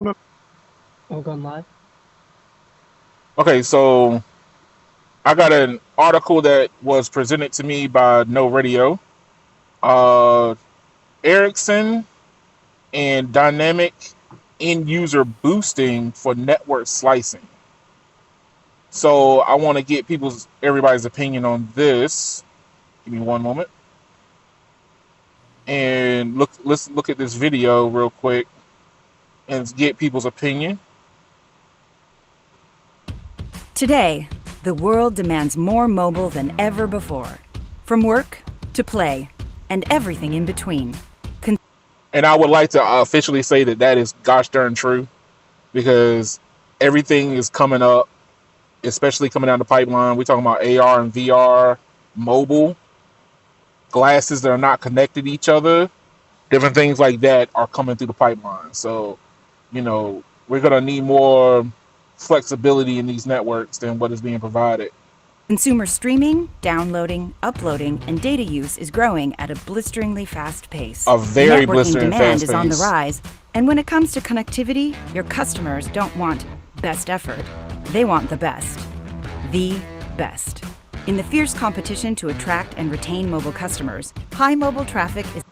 We're going live. Okay, so I got an article that was presented to me by No Radio. Uh, Ericsson and dynamic end user boosting for network slicing. So I want to get everybody's opinion on this. Give me one moment and let's look at this video real quick and get people's opinion. Today, the world demands more mobile than ever before. From work to play and everything in between. And I would like to officially say that is gosh darn true because everything is coming up, especially coming down the pipeline. We're talking about AR and VR, mobile, glasses that are not connected to each other, different things like that are coming through the pipeline. So, we're going to need more flexibility in these networks than what is being provided. Consumer streaming, downloading, uploading, and data use is growing at a blisteringly fast pace. A very Networking blistering demand fast is on the pace. rise, and when it comes to connectivity, your customers don't want best effort. They want the best. The best. In the fierce competition to attract and retain mobile customers, high mobile traffic is...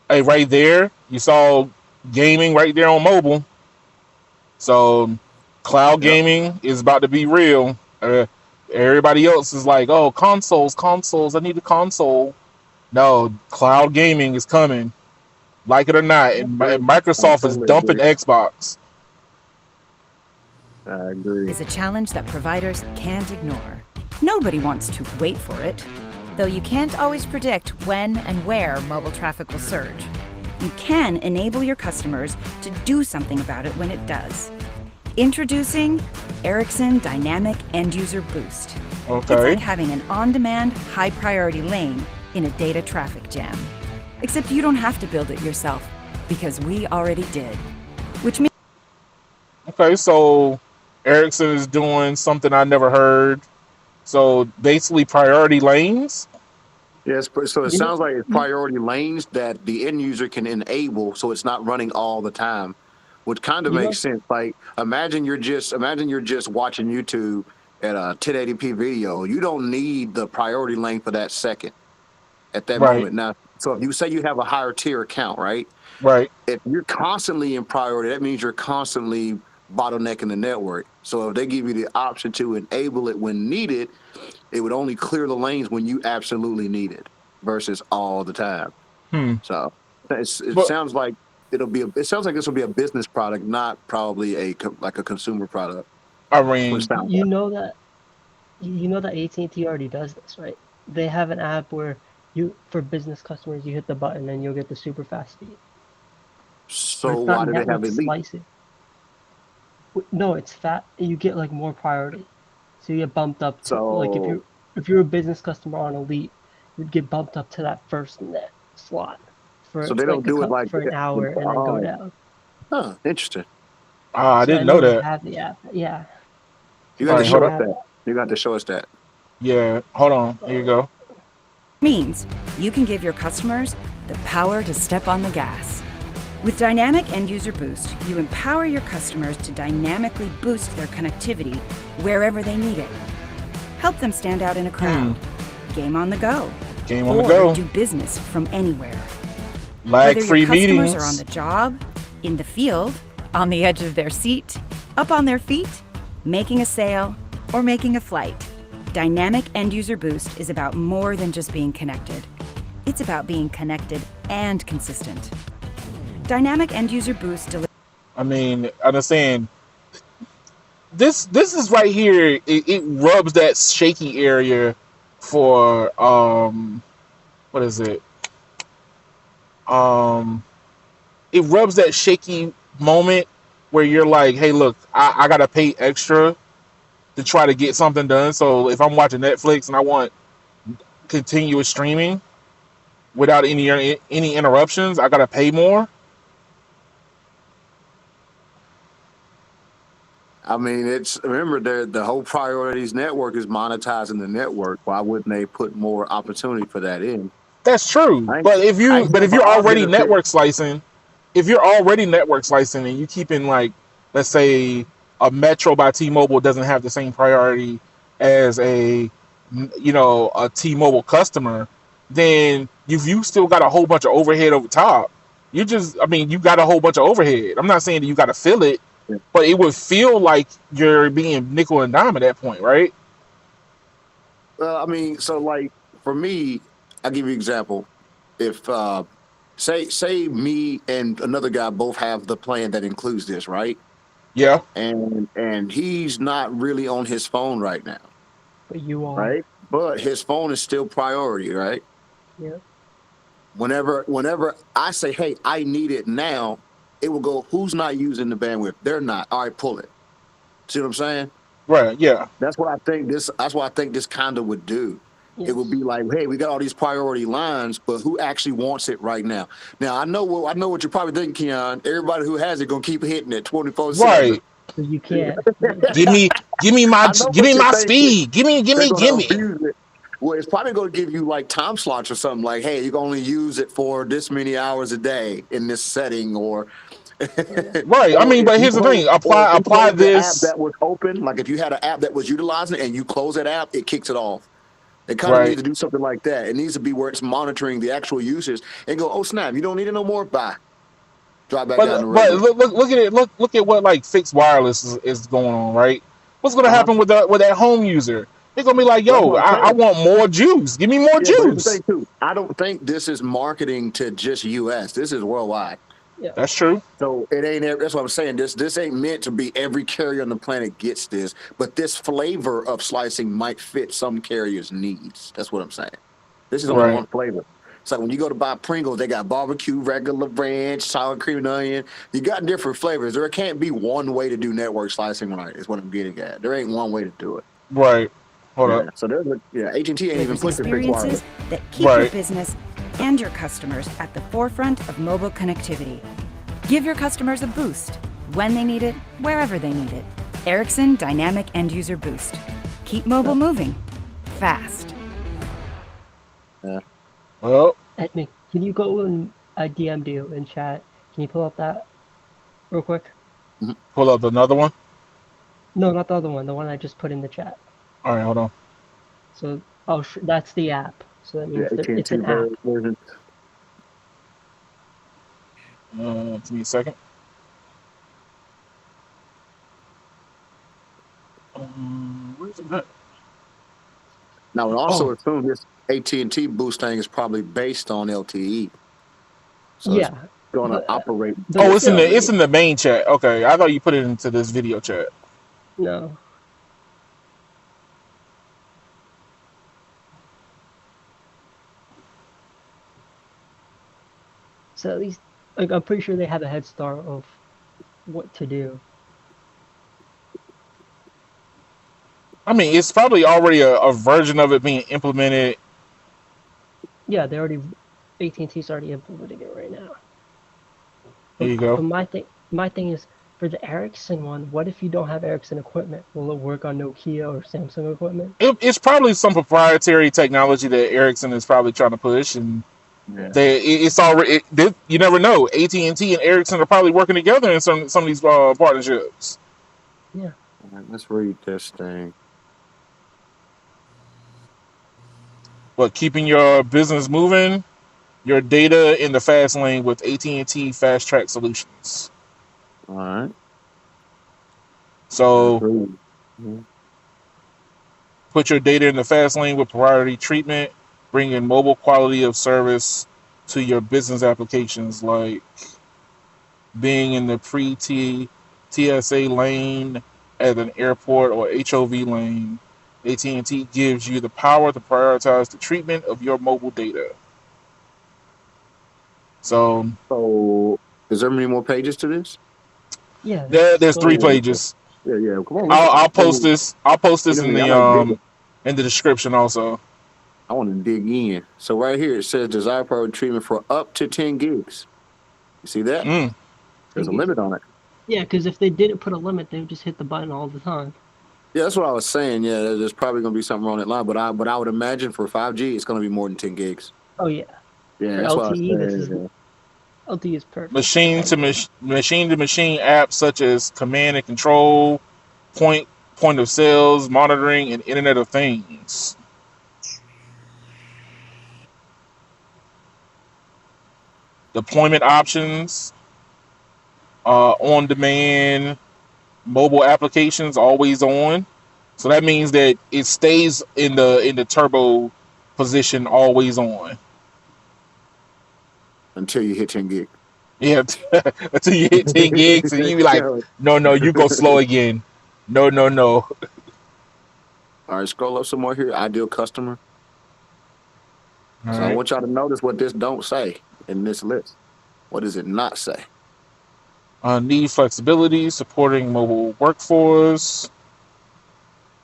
Hey, right there, you saw gaming right there on mobile. So, cloud Yep. gaming is about to be real. Everybody else is like, oh, consoles. I need a console. No, cloud gaming is coming, like it or not. And I Microsoft is totally dumping agree. Xbox. I agree. is a challenge that providers can't ignore. Nobody wants to wait for it, though you can't always predict when and where mobile traffic will surge. You can enable your customers to do something about it when it does. Introducing Ericsson Dynamic End User Boost. It's Okay. like having an on-demand, high-priority lane in a data traffic jam. Except you don't have to build it yourself, because we already did. Which means Okay, so Ericsson is doing something I never heard. So basically, priority lanes. Yes, so it You know, sounds like it's priority lanes that the end user can enable, so it's not running all the time, which kind of you makes know, sense. Like imagine you're just watching YouTube at a 1080p video. You don't need the priority lane for that second at that Right, moment. Now, so if you say you have a higher tier account, right? right. If you're constantly in priority, that means you're constantly bottlenecking the network. So if they give you the option to enable it when needed, it would only clear the lanes when you absolutely need it versus all the time. Hmm. So it But sounds like it sounds like this will be a business product, not probably like a consumer product. I That's what it mean, sounds you like. know that you know that AT&T already does this, right? They have an app where for business customers, you hit the button and you'll get the super fast speed. But So it's not why do they have network elite? slicing. No, it's fat. You get like more priority, so you get bumped up to like So if you're a business customer on Elite, you'd get bumped up to that first net slot so for they don't like do it like for an hour and then go oh, down. interesting. I So I didn't know know they that. have the app. Yeah. You So got All to I right, know hold show they up. us have that. that. You got to show us that. Yeah, hold on. Here you go. means you can give your customers the power to step on the gas. With Dynamic End User Boost, you empower your customers to dynamically boost their connectivity wherever they need it. Help them stand out in a crowd, game on the go, Game on the or go. do business from anywhere. Whether your Lag-free customers are on the meetings. job, in the field, on the edge of their seat, up on their feet, making a sale, or making a flight, Dynamic End User Boost is about more than just being connected. It's about being connected and consistent. Dynamic End User Boost delivers. I mean, I'm just saying this is right here. It rubs that shaky area for what is it? Um, it rubs that shaky moment where you're like, hey, look, I gotta pay extra to try to get something done. So if I'm watching Netflix and I want continuous streaming without any interruptions, I gotta pay more. I mean, it's remember the whole priorities network is monetizing the network. Why wouldn't they put more opportunity for that in? That's true. I ain't, But I ain't if saying for you're our already benefit. network slicing, if you're already network slicing and you keeping like let's say a Metro by T-Mobile doesn't have the same priority as a a T-Mobile customer, then if you still got a whole bunch of overhead over top, you got a whole bunch of overhead. I'm not saying that you got to fill it, Yeah. but it would feel like you're being nickel and dime at that point, right? I mean, so like for me, I'll give you an example. If say me and another guy both have the plan that includes this, right? Yeah, And he's not really on his phone right now, But you are. right? But his phone is still priority, right? Yeah. Whenever I say, "Hey, I need it now," it will go, "Who's not using the bandwidth? They're not. All right, pull it." See what I'm saying? right. Yeah, That's what I think this. That's what I think this kind of would do. It would Yes. be like, "Hey, we got all these priority lines, but who actually wants it right now?" Now I know what you're probably thinking, Keon. Everybody who has it gonna keep hitting it 24/7. right. So you can't. Give me, I know give what me you're my thinking. speed. Give me, They're gonna give me. abuse it. Well, it's probably going to give you like time slots or something like, hey, you can only use it for this many hours a day in this setting, or Yeah. Right. I mean, but here's the thing. or if you Apply close the app this. that was open, like if you had an app that was utilizing it and you close that app, it kicks it off. It kind of needs Right. to do something like that. It needs to be where it's monitoring the actual usage and go, oh snap, you don't need it no more. Bye. Drop back down to But regular. look at it. Look at what like fixed wireless is going on. Right. What's going to Uh huh. happen with that home user? They're gonna be like, Well, that's yo, what I'm I saying. want more juice. Give me more Yeah, but here's the thing juice. too. I don't think this is marketing to just US. This is worldwide. Yeah. That's true. So it ain't. That's what I'm saying. This ain't meant to be every carrier on the planet gets this, but this flavor of slicing might fit some carriers' needs. That's what I'm saying. This is only Right. one flavor. It's like when you go to buy Pringles, they got barbecue, regular ranch, sour cream and onion. You got different flavors. There can't be one way to do network slicing right. Is what I'm getting at. There ain't one way to do it. Right. Hold up. Yeah. So there's AT&T ain't even Delivers pushing fixed wireless. experiences that keep your Right. business and your customers at the forefront of mobile connectivity. Give your customers a boost when they need it, wherever they need it. Ericsson Dynamic End User Boost. Keep mobile moving. Fast. Yeah. Well, Edmund, can you go and I DM'd you in chat? Can you pull up that real quick? pull up another one. No, not the other one. The one I just put in the chat. All right. Hold on. So, that's the app. So that Yeah. means that it's AT&T an app. version. Give me a second. Where's it at? Now, it also Oh, assumes this AT&T boost thing is probably based on LTE, so it's Yeah, going to but operate but oh, it's in still, the main chat. Okay, I thought you put it into this video chat. no. So at least, like, I'm pretty sure they have a head start of what to do. I mean, it's probably already a version of it being implemented. Yeah, AT&T's already implementing it right now. Here you But go. my thing is, for the Ericsson one, what if you don't have Ericsson equipment? Will it work on Nokia or Samsung equipment? It's probably some proprietary technology that Ericsson is probably trying to push, and Yeah. it's already. You never know. AT&T and Ericsson are probably working together in some of these partnerships. Yeah. All right, let's read this thing. But keeping your business moving, your data in the fast lane with AT&T Fast Track Solutions. All right. Let's So read. Mhm. put your data in the fast lane with priority treatment, bringing mobile quality of service to your business applications, like being in the pre-T TSA lane at an airport or HOV lane. AT&T gives you the power to prioritize the treatment of your mobile data. So So, is there many more pages to this? Yeah, this is there's three still. Yeah, pages. yeah, yeah. Come on, let's. I'll post this. I'll post You this know me. I like digging. in the description also. I want to dig in. So right here it says desire priority treatment for up to 10 gigs. You see that? Mm, There's a Thingies. limit on it. Yeah, because if they didn't put a limit, they would just hit the button all the time. Yeah, that's what I was saying. Yeah, there's probably going to be something wrong that line, but I would imagine for 5G it's going to be more than 10 gigs. Oh yeah. Yeah, For that's what I was LTE, this is saying. LTE is perfect. Machine to machine apps such as command and control, point point of sales, monitoring, and Internet of Things. Deployment options, on demand, mobile applications, always on. So that means that it stays in the turbo position, always on. until you hit 10 gig. Yeah, until you hit 10 gigs and you be like, no, no, you go slow again. No, no, no. All right, scroll up some more here. Ideal customer. All So I right. want y'all to notice what this don't say in this list. What does it not say? Need flexibility, supporting mobile workforce,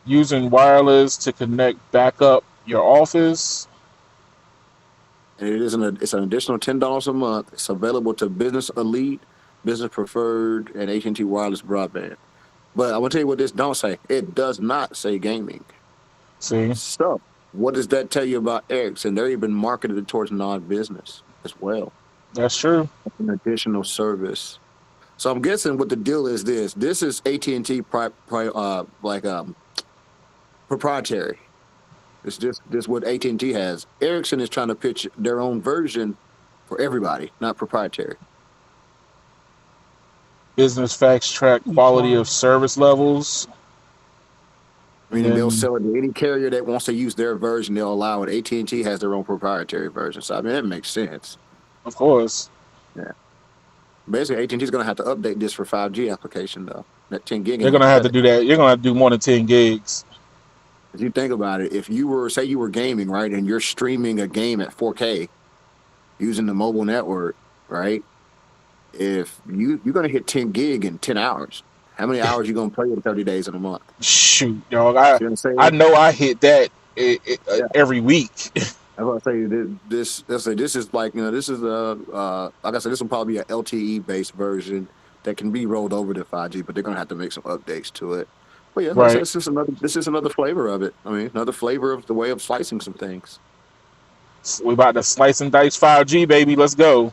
using wireless to connect back up your office. And it's an additional $10 a month. It's available to Business Elite, Business Preferred, and AT&T Wireless Broadband. But I want to tell you what this don't say. It does not say gaming. See, So what does that tell you about Ericsson? They're even marketed it towards non-business as well. that's true. An additional service. So I'm guessing what the deal is this. This is AT&T proprietary. It's just this what AT&T has. Ericsson is trying to pitch their own version for everybody, not proprietary. Business facts track Each quality of one. service levels. And Meaning they'll then, sell it to any carrier that wants to use their version. They'll allow it. AT&T has their own proprietary version. So I mean that makes sense. of course, Yeah. Basically, AT&T is going to have to update this for 5G application though. That 10 gig they're ain't going gonna to have cut to it. do that. You're gonna have to do more than 10 gigs. If you think about it, if you were say you were gaming right, and you're streaming a game at 4K using the mobile network, right? If you're going to hit 10 gig in 10 hours, how many hours you going to play in 30 days in a month? Shoot, dog. See what I'm I saying? know I hit that Yeah. every week. I was going to say this is like this is like I said, this will probably be a LTE based version that can be rolled over to 5G, but they're going to have to make some updates to it. But yeah, like I said, Right. this is another flavor of it. I mean, another flavor of the way of slicing some things. We about to slice and dice 5G, baby. Let's go.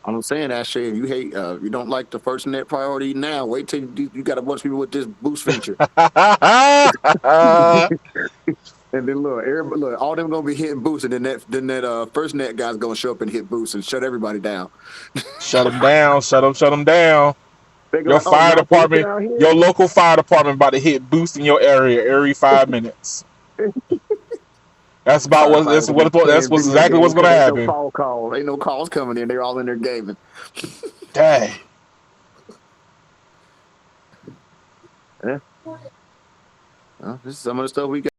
I'm saying, Ashley, if you hate, you don't like the first net priority now. Wait till you got a bunch of people with this boost feature, and then look, all them gonna be hitting boost, and then that first net guy's gonna show up and hit boost and shut everybody down. Shut them down. Shut them down. They go Your like, oh, fire y'all boosted department, out here. your local fire department about to hit boost in your area every 5 minutes. That's about what Firefighters be that's playing what's video exactly games what's because gonna ain't no happen. calls, ain't no calls coming in. They're all in there gaming. Dang. Yeah, well, this is some of the stuff we got.